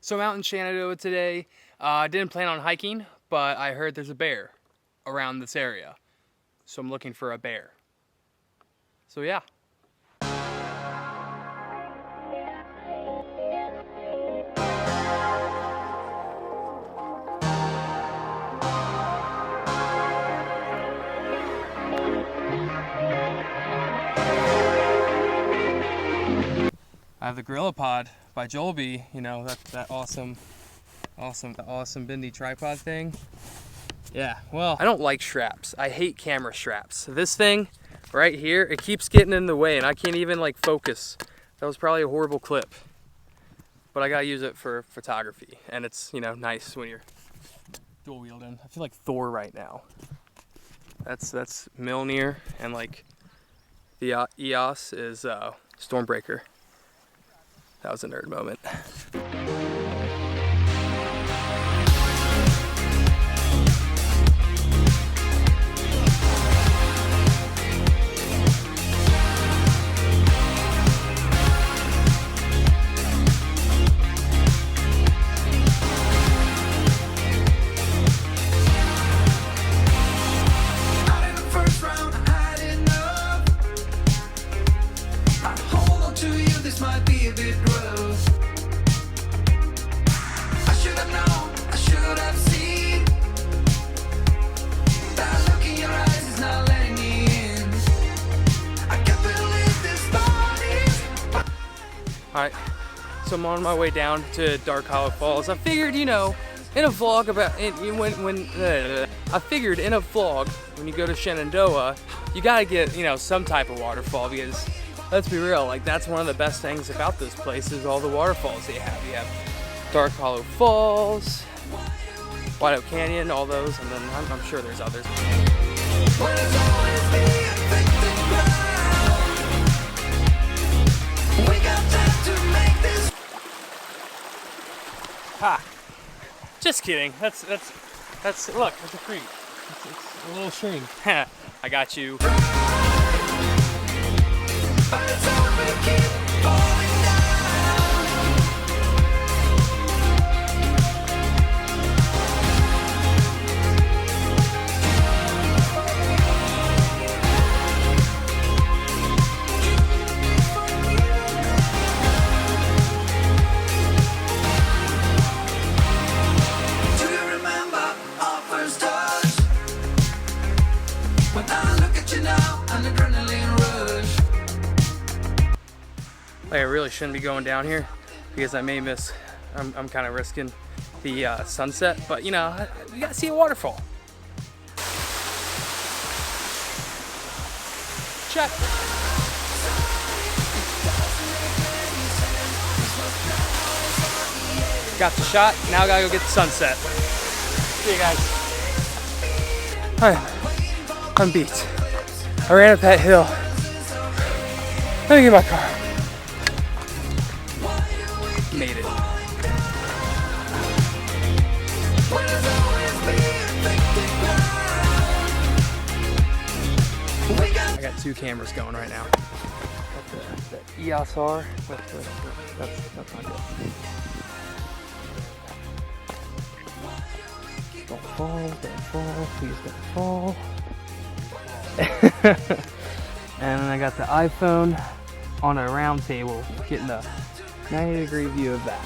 So I'm out in Shenandoah today. I didn't plan on hiking, but I heard there's a bear around this area. So I'm looking for a bear. So yeah. I have the Gorilla Pod by Joelby, you know, that awesome bendy tripod thing. Yeah, well, I don't like straps. I hate camera straps. This thing right here, it keeps getting in the way and I can't even like focus. That was probably a horrible clip, but I gotta use it for photography, and it's, you know, nice when you're dual wielding. I feel like Thor right now. That's Mjolnir, and like the EOS is Stormbreaker. That was a nerd moment. Might be a bit rough. I should have known, I should have seen. That look in your eyes is not letting me in. I can't believe this body's. Alright, so I'm on my way down to Dark Hollow Falls. I figured, you know, in a vlog I figured in a vlog, when you go to Shenandoah, you gotta get, you know, some type of waterfall, because let's be real, like that's one of the best things about this place is all the waterfalls they have. You have Dark Hollow Falls, White Oak Canyon, all those, and then I'm sure there's others. Ha! Just kidding. That's look, it's a creek. It's a little stream. I got you. I really shouldn't be going down here because I may miss. I'm kind of risking the sunset, but you know, you gotta see a waterfall. Check. Got the shot. Now I gotta go get the sunset. See you guys. Hi, I'm beat. I ran up that hill. Let me get my car. Made it. I got two cameras going right now. Got the EOS R. That's not good. Don't fall, please don't fall. And then I got the iPhone on a round table, getting a 90-degree view of that.